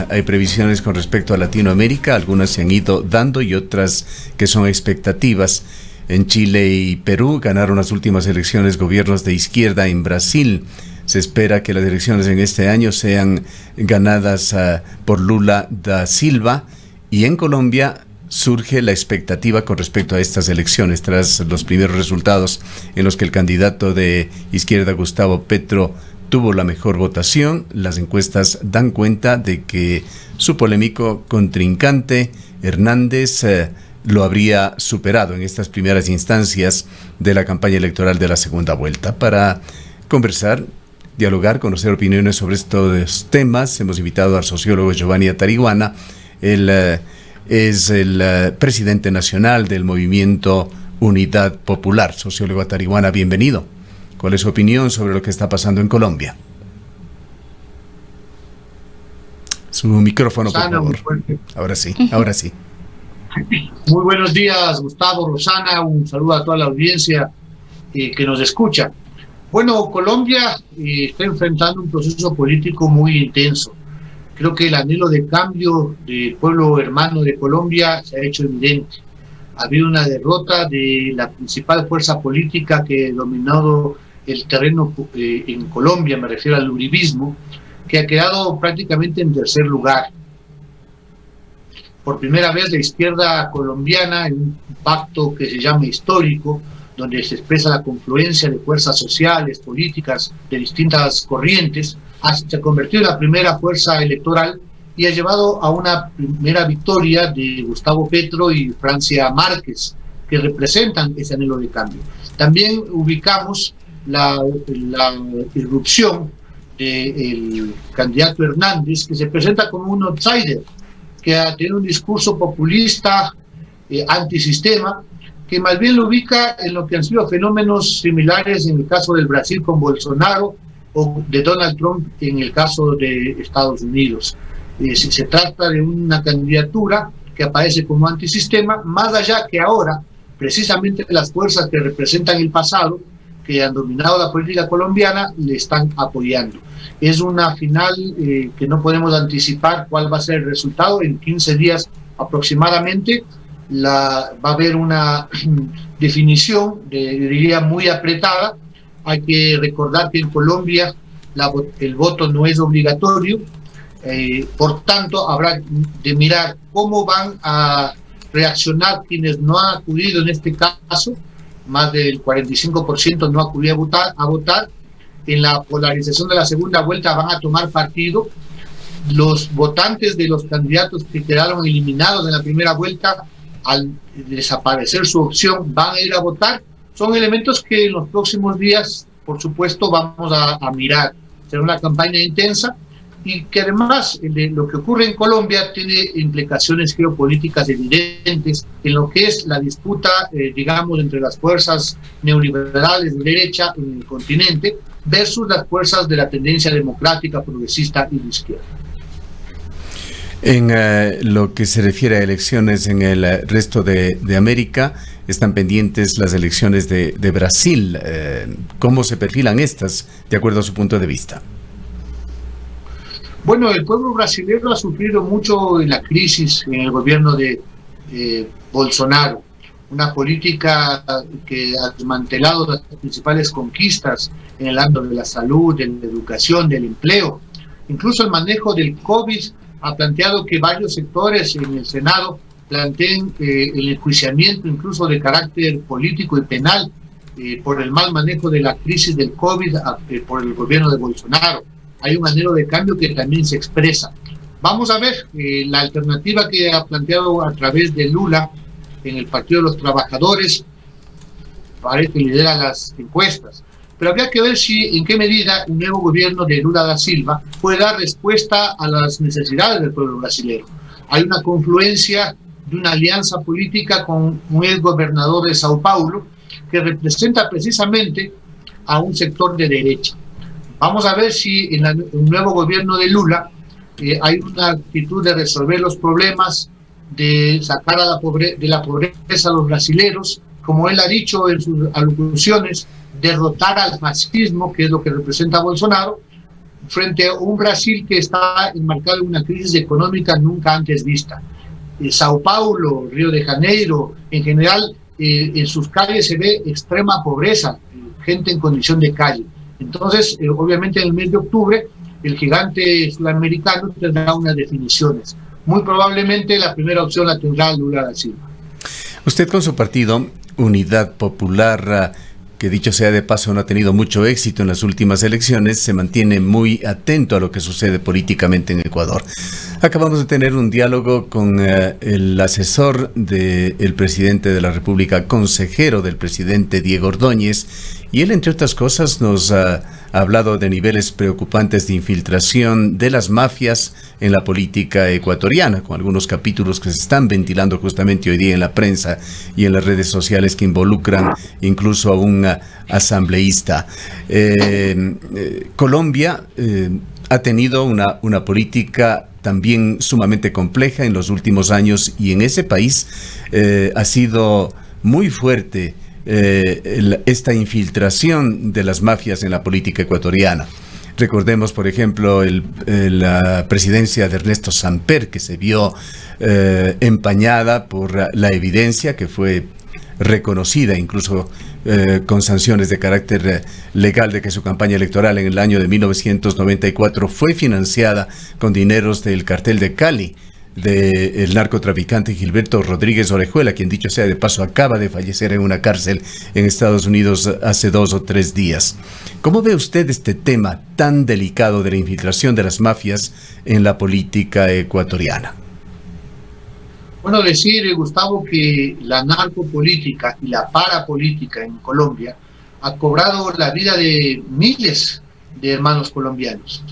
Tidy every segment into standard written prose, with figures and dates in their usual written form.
Hay previsiones con respecto a Latinoamérica, algunas se han ido dando y otras que son expectativas. En Chile y Perú ganaron las últimas elecciones gobiernos de izquierda. En Brasil se espera que las elecciones en este año sean ganadas por Lula da Silva, y en Colombia surge la expectativa con respecto a estas elecciones tras los primeros resultados en los que el candidato de izquierda Gustavo Petro tuvo la mejor votación. Las encuestas dan cuenta de que su polémico contrincante Hernández lo habría superado en estas primeras instancias de la campaña electoral de la segunda vuelta. Para conversar, dialogar, conocer opiniones sobre estos temas, hemos invitado al sociólogo Giovanni Atariguana. Él es el presidente nacional del movimiento Unidad Popular. Sociólogo Atariguana, bienvenido. ¿Cuál es su opinión sobre lo que está pasando en Colombia? Su micrófono, por favor. Ahora sí, ahora sí. Muy buenos días, Gustavo, Rosana. Un saludo a toda la audiencia que nos escucha. Bueno, Colombia está enfrentando un proceso político muy intenso. Creo que el anhelo de cambio del pueblo hermano de Colombia se ha hecho evidente. Ha habido una derrota de la principal fuerza política que ha dominado el terreno en Colombia, me refiero al uribismo, que ha quedado prácticamente en tercer lugar. Por primera vez la izquierda colombiana, en un pacto que se llama histórico, donde se expresa la confluencia de fuerzas sociales, políticas, de distintas corrientes, se ha convertido en la primera fuerza electoral y ha llevado a una primera victoria de Gustavo Petro y Francia Márquez, que representan ese anhelo de cambio. También ubicamos la irrupción del candidato Hernández, que se presenta como un outsider, que tiene un discurso populista, antisistema, que más bien lo ubica en lo que han sido fenómenos similares en el caso del Brasil con Bolsonaro o de Donald Trump en el caso de Estados Unidos. Se trata de una candidatura que aparece como antisistema, más allá que ahora, precisamente las fuerzas que representan el pasado, que han dominado la política colombiana, le están apoyando. Es una final que no podemos anticipar cuál va a ser el resultado. En 15 días aproximadamente va a haber una definición, diría, muy apretada. Hay que recordar que en Colombia el voto no es obligatorio, por tanto habrá de mirar cómo van a reaccionar quienes no han acudido en este caso. Más del 45% no acudió a votar. En la polarización de la segunda vuelta van a tomar partido. Los votantes de los candidatos que quedaron eliminados en la primera vuelta, al desaparecer su opción, van a ir a votar. Son elementos que en los próximos días, por supuesto, vamos a mirar. Será una campaña intensa y que además lo que ocurre en Colombia tiene implicaciones geopolíticas evidentes en lo que es la disputa, digamos, entre las fuerzas neoliberales de derecha en el continente versus las fuerzas de la tendencia democrática, progresista y de izquierda. En lo que se refiere a elecciones en el resto de América, están pendientes las elecciones de Brasil. ¿Cómo se perfilan estas, de acuerdo a su punto de vista? Bueno, el pueblo brasileño ha sufrido mucho en la crisis en el gobierno de Bolsonaro, una política que ha desmantelado las principales conquistas en el ámbito de la salud, de la educación, del empleo. Incluso el manejo del COVID ha planteado que varios sectores en el Senado planteen el enjuiciamiento incluso de carácter político y penal por el mal manejo de la crisis del COVID por el gobierno de Bolsonaro. Hay un anhelo de cambio que también se expresa. Vamos a ver la alternativa que ha planteado a través de Lula en el Partido de los Trabajadores, parece que lidera las encuestas. Pero habría que ver en qué medida un nuevo gobierno de Lula da Silva puede dar respuesta a las necesidades del pueblo brasileño. Hay una confluencia de una alianza política con un ex gobernador de Sao Paulo que representa precisamente a un sector de derecha. Vamos a ver si en el nuevo gobierno de Lula hay una actitud de resolver los problemas, de sacar de la pobreza a los brasileros, como él ha dicho en sus alocuciones, derrotar al fascismo, que es lo que representa Bolsonaro, frente a un Brasil que está enmarcado en una crisis económica nunca antes vista. Sao Paulo, Río de Janeiro, en general, en sus calles se ve extrema pobreza, gente en condición de calle. Entonces, obviamente en el mes de octubre, el gigante sudamericano tendrá unas definiciones. Muy probablemente la primera opción la tendrá Lula da Silva. Usted con su partido, Unidad Popular, que dicho sea de paso no ha tenido mucho éxito en las últimas elecciones, se mantiene muy atento a lo que sucede políticamente en Ecuador. Acabamos de tener un diálogo con el asesor del presidente de la República, consejero del presidente Diego Ordóñez, y él, entre otras cosas, nos ha hablado de niveles preocupantes de infiltración de las mafias en la política ecuatoriana, con algunos capítulos que se están ventilando justamente hoy día en la prensa y en las redes sociales que involucran incluso a un asambleísta. Colombia ha tenido una política también sumamente compleja en los últimos años, y en ese país ha sido muy fuerte esta infiltración de las mafias en la política ecuatoriana. Recordemos, por ejemplo, la presidencia de Ernesto Samper, que se vio empañada por la evidencia que fue reconocida incluso con sanciones de carácter legal, de que su campaña electoral en el año de 1994 fue financiada con dineros del cartel de Cali, del narcotraficante Gilberto Rodríguez Orejuela, quien, dicho sea de paso, acaba de fallecer en una cárcel en Estados Unidos hace 2 o 3 días. ¿Cómo ve usted este tema tan delicado de la infiltración de las mafias en la política ecuatoriana? Bueno, decir, Gustavo, que la narcopolítica y la parapolítica en Colombia ha cobrado la vida de miles de hermanos colombianos.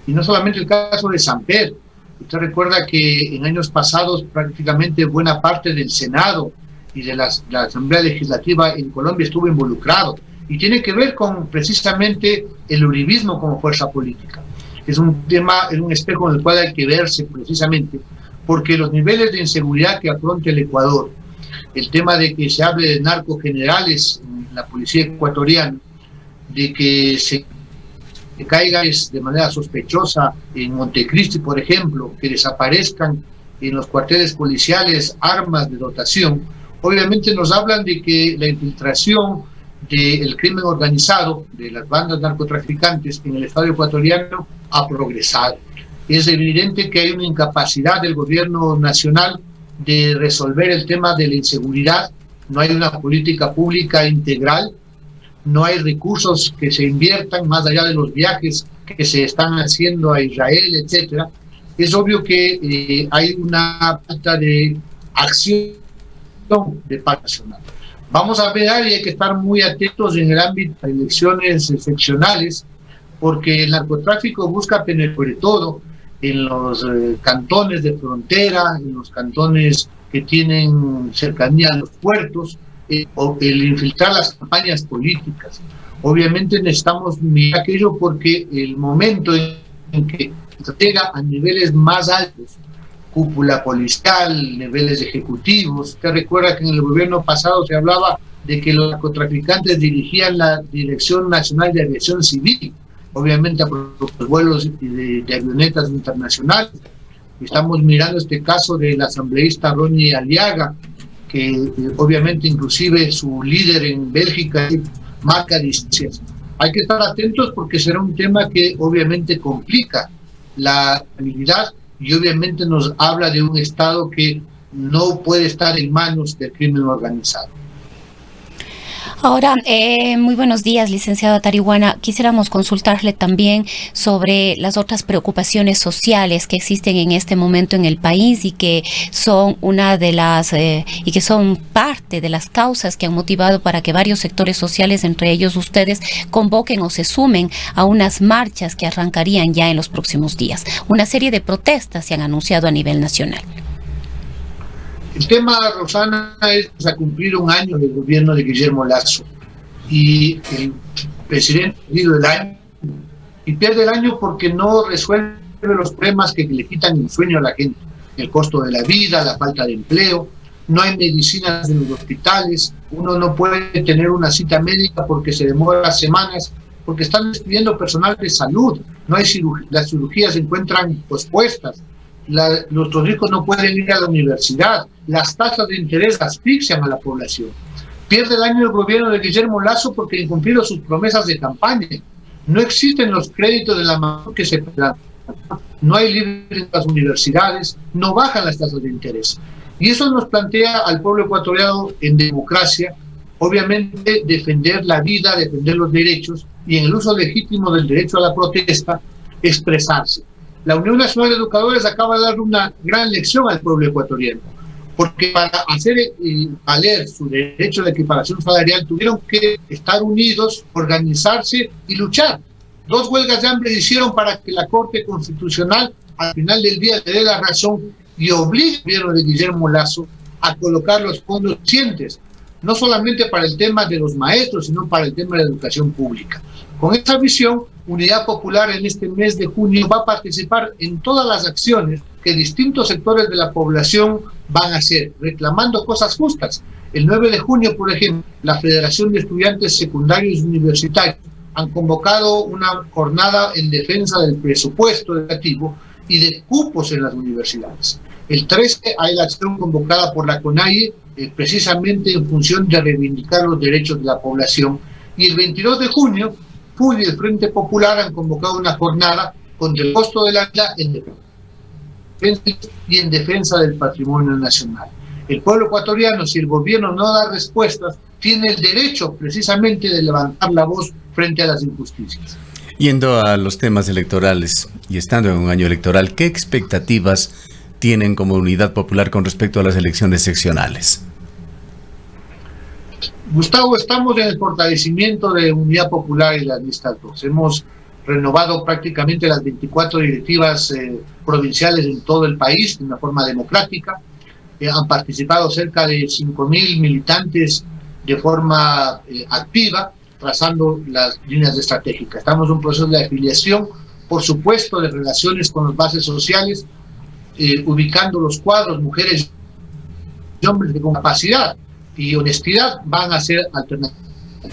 Y no solamente el caso de Samper. Usted recuerda que en años pasados prácticamente buena parte del Senado y de la Asamblea Legislativa en Colombia estuvo involucrado. Y tiene que ver con precisamente el uribismo como fuerza política. Es un tema, es un espejo en el cual hay que verse precisamente, porque los niveles de inseguridad que afronta el Ecuador, el tema de que se hable de narcogenerales en la policía ecuatoriana, de que se caiga de manera sospechosa en Montecristi, por ejemplo, que desaparezcan en los cuarteles policiales armas de dotación, obviamente nos hablan de que la infiltración del crimen organizado, de las bandas narcotraficantes en el Estado ecuatoriano ha progresado. Es evidente que hay una incapacidad del gobierno nacional de resolver el tema de la inseguridad, no hay una política pública integral, no hay recursos que se inviertan más allá de los viajes que se están haciendo a Israel, etcétera. Es obvio que hay una falta de acción de parte nacional. Vamos a ver, y hay que estar muy atentos en el ámbito de elecciones seccionales, porque el narcotráfico busca penetrar sobre todo en los cantones de frontera, en los cantones que tienen cercanía a los puertos, o el infiltrar las campañas políticas. Obviamente necesitamos mirar aquello porque el momento en que llega a niveles más altos, cúpula policial, niveles ejecutivos. Usted recuerda que en el gobierno pasado se hablaba de que los narcotraficantes dirigían la Dirección Nacional de Aviación Civil, obviamente a los vuelos de avionetas internacionales. Estamos mirando este caso del asambleísta Ronnie Aliaga, que obviamente inclusive su líder en Bélgica marca distancias. Hay que estar atentos porque será un tema que obviamente complica la estabilidad y obviamente nos habla de un Estado que no puede estar en manos del crimen organizado. Ahora, muy buenos días, licenciada Tarihuana. Quisiéramos consultarle también sobre las otras preocupaciones sociales que existen en este momento en el país y que son una de las y que son parte de las causas que han motivado para que varios sectores sociales, entre ellos ustedes, convoquen o se sumen a unas marchas que arrancarían ya en los próximos días. Una serie de protestas se han anunciado a nivel nacional. El tema, Rosana, es que se ha cumplido 1 año del gobierno de Guillermo Lasso y el presidente ha perdido el año, y pierde el año porque no resuelve los problemas que le quitan el sueño a la gente, el costo de la vida, la falta de empleo, no hay medicinas en los hospitales, uno no puede tener una cita médica porque se demora semanas porque están despidiendo personal de salud, no hay las cirugías se encuentran pospuestas, nuestros hijos no pueden ir a la universidad, las tasas de interés asfixian a la población. Pierde el año el gobierno de Guillermo Lasso porque incumplieron sus promesas de campaña. No existen los créditos de la mano que se dan. No hay libres en las universidades, no bajan las tasas de interés. Y eso nos plantea al pueblo ecuatoriano en democracia, obviamente defender la vida, defender los derechos y en el uso legítimo del derecho a la protesta, expresarse. La Unión Nacional de Educadores acaba de dar una gran lección al pueblo ecuatoriano, porque para hacer valer su derecho a la equiparación salarial tuvieron que estar unidos, organizarse y luchar. 2 huelgas de hambre hicieron para que la Corte Constitucional al final del día le dé la razón y obligue al gobierno de Guillermo Lasso a colocar los fondos suficientes, no solamente para el tema de los maestros, sino para el tema de la educación pública. Con esta visión, Unidad Popular en este mes de junio va a participar en todas las acciones que distintos sectores de la población van a hacer, reclamando cosas justas. El 9 de junio, por ejemplo, la Federación de Estudiantes Secundarios y Universitarios han convocado una jornada en defensa del presupuesto educativo y de cupos en las universidades. El 13 hay la acción convocada por la CONAIE, precisamente en función de reivindicar los derechos de la población. Y el 22 de junio, FUD y el Frente Popular han convocado una jornada contra el costo de la vida y en defensa del patrimonio nacional. El pueblo ecuatoriano, si el gobierno no da respuestas, tiene el derecho precisamente de levantar la voz frente a las injusticias. Yendo a los temas electorales y estando en un año electoral, ¿qué expectativas tienen como Unidad Popular con respecto a las elecciones seccionales? Gustavo, estamos en el fortalecimiento de Unidad Popular y las listas 2. Hemos renovado prácticamente las 24 directivas provinciales en todo el país de una forma democrática. Han participado cerca de 5.000 militantes de forma activa, trazando las líneas estratégicas. Estamos en un proceso de afiliación, por supuesto, de relaciones con las bases sociales, ubicando los cuadros, mujeres y hombres que con capacidad y honestidad van a ser alternativas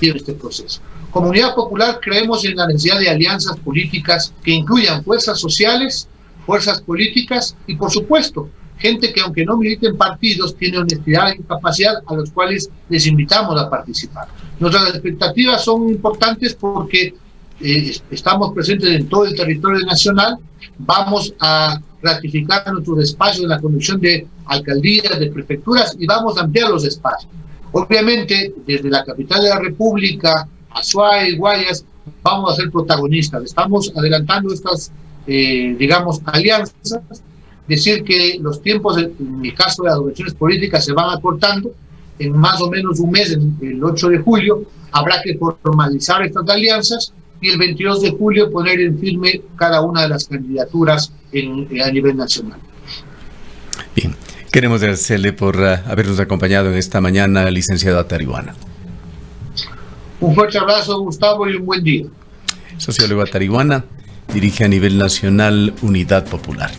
en este proceso. Como Unidad Popular creemos en la necesidad de alianzas políticas que incluyan fuerzas sociales, fuerzas políticas y, por supuesto, gente que aunque no milite en partidos tiene honestidad y capacidad, a los cuales les invitamos a participar. Nuestras expectativas son importantes porque estamos presentes en todo el territorio nacional, vamos a ratificar nuestros espacios en la conducción de alcaldías, de prefecturas y vamos a ampliar los espacios. Obviamente, desde la capital de la República, Azuay, Guayas, vamos a ser protagonistas. Estamos adelantando estas, alianzas. Decir que los tiempos, en mi caso de las organizaciones políticas, se van acortando. En más o menos un mes, el 8 de julio, habrá que formalizar estas alianzas y el 22 de julio poner en firme cada una de las candidaturas a nivel nacional. Bien, queremos agradecerle por habernos acompañado en esta mañana, licenciado Tarihuana. Un fuerte abrazo, Gustavo, y un buen día. Sociólogo Tarihuana dirige a nivel nacional Unidad Popular.